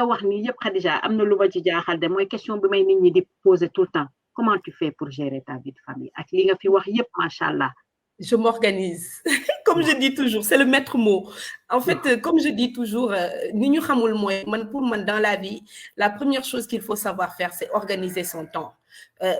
wax ni yëpp Khadija am na lu ma ci jaaxal de mooy question bi may nit ñi di poser tout le temps comment tu fais pour gérer ta vie de famille ak li nga fi wax yëpp macha allah. Je m'organise. Comme je dis toujours, c'est le maître mot. En fait, comme je dis toujours, pour moi, dans la vie, la première chose qu'il faut savoir faire, c'est organiser son temps.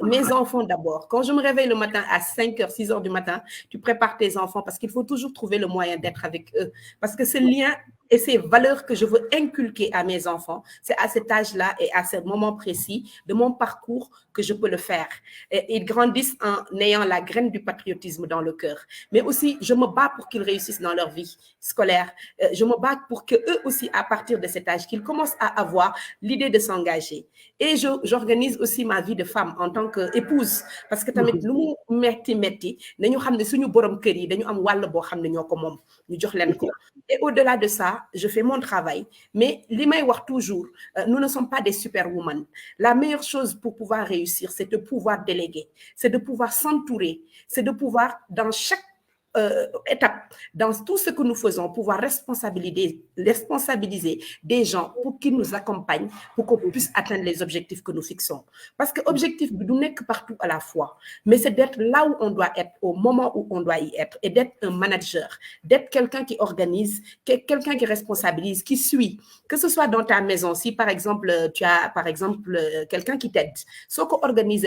Mes enfants d'abord. Quand je me réveille le matin à 5h, 6h du matin, tu prépares tes enfants parce qu'il faut toujours trouver le moyen d'être avec eux. Parce que ce lien et ces valeurs que je veux inculquer à mes enfants, c'est à cet âge-là et à ce moment précis de mon parcours que je peux le faire. Et ils grandissent en ayant la graine du patriotisme dans le cœur. Mais aussi, je me bats pour qu'ils réussissent dans leur vie scolaire. Je me bats pour qu'eux aussi, à partir de cet âge, qu'ils commencent à avoir l'idée de s'engager. Et j'organise aussi ma vie de femme en tant qu'épouse. Parce que tamit lu mu metti nañu xam ne suñu borom kër yi dañu am wàll boo xam ne ñoo ko moom ñu jox leen ko. Et au-delà de ça, je fais mon travail. Mais li may wax toujours, nous ne sommes pas des superwomen. La meilleure chose pour pouvoir réussir, c'est de pouvoir déléguer, c'est de pouvoir s'entourer, c'est de pouvoir, dans chaque étape, dans tout ce que nous faisons, pouvoir responsabiliser des gens pour qu'ils nous accompagnent, pour qu'on puisse atteindre les objectifs que nous fixons. Parce que l'objectif n'est que partout à la fois, mais c'est d'être là où on doit être, au moment où on doit y être, et d'être un manager, d'être quelqu'un qui organise, quelqu'un qui responsabilise, qui suit. Que ce soit dans ta maison, si par exemple, tu as par exemple quelqu'un qui t'aide, si tu organises,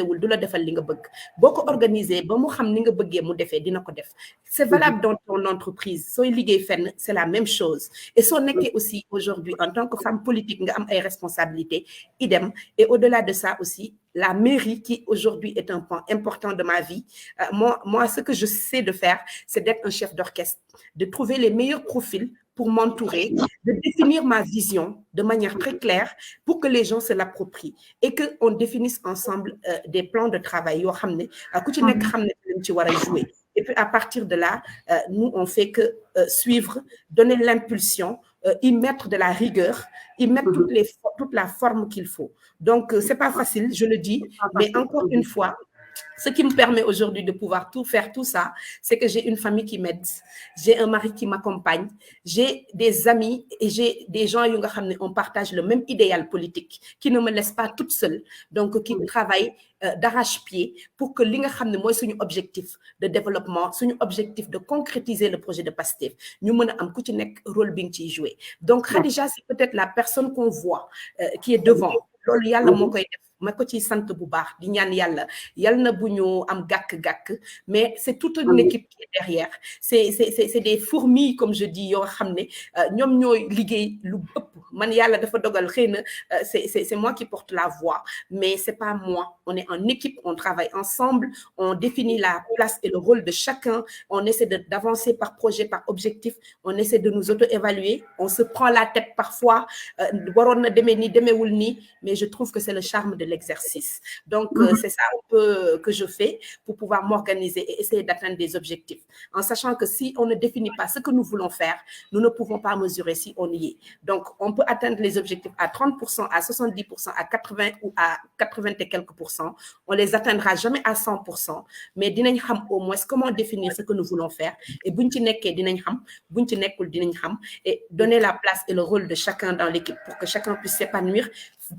c'est valable dans ton entreprise. C'est la même chose. Et si on est aussi aujourd'hui, en tant que femme politique, on a des responsabilités, idem. Et au-delà de ça aussi, la mairie, qui aujourd'hui est un point important de ma vie, moi, ce que je sais de faire, c'est d'être un chef d'orchestre, de trouver les meilleurs profils pour m'entourer, de définir ma vision de manière très claire pour que les gens se l'approprient et qu'on définisse ensemble des plans de travail. Et puis à partir de là, nous, on fait que suivre, donner l'impulsion, y mettre de la rigueur, y mettre toute la forme qu'il faut. Donc, c'est pas facile, je le dis, mais encore une fois, ce qui me permet aujourd'hui de pouvoir faire tout ça, c'est que j'ai une famille qui m'aide, j'ai un mari qui m'accompagne, j'ai des amis et j'ai des gens qui on partage le même idéal politique, qui ne me laissent pas toute seule, donc qui travaillent d'arrache-pied pour que li nga xam ne mooy suñu objectif de développement, suñu objectif de concrétiser le projet de Pastef, ñu mën a am ku ci nekk rôle bi nga ciy jouer. Donc Khadija, c'est peut-être la personne qu'on voit qui est devant. Loolu yàlla moo koy def. Ma ko ci sant bu baax di ñaan yàlla na bu ñu am gàkk-gàkk, mais c'est toute une équipe qui est derrière. C'est des fourmis, comme je dis, yoo xam ne ñoom ñooy liggéey lu ëpp. Man yàlla dafa dogal xëy na c'est moi qui porte la voix, mais c'est pas moi. On est en équipe, on travaille ensemble, on définit la place et le rôle de chacun, on essaie d'avancer par projet, par objectif, on essaie de nous auto-évaluer, on se prend la tête parfois, waroon na demee nii demeewul nii, mais je trouve que c'est le charme de l'exercice. Donc, c'est ça un peu que je fais pour pouvoir m'organiser et essayer d'atteindre des objectifs. En sachant que si on ne définit pas ce que nous voulons faire, nous ne pouvons pas mesurer si on y est. Donc, on peut atteindre les objectifs à 30%, à 70%, à 80% ou à 80 et quelques pourcents. On les atteindra jamais à 100%. Mais dinañ xam au moins comment définir ce que nous voulons faire. Et buñ ci nekké dinañ xam, buñ ci nekkul dinañ xam. Et donner la place et le rôle de chacun dans l'équipe pour que chacun puisse s'épanouir,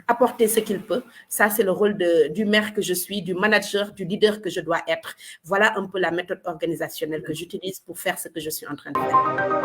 apporter ce qu'il peut. Ça, c'est le rôle du maire que je suis, du manager, du leader que je dois être. Voilà un peu la méthode organisationnelle que j'utilise pour faire ce que je suis en train de faire.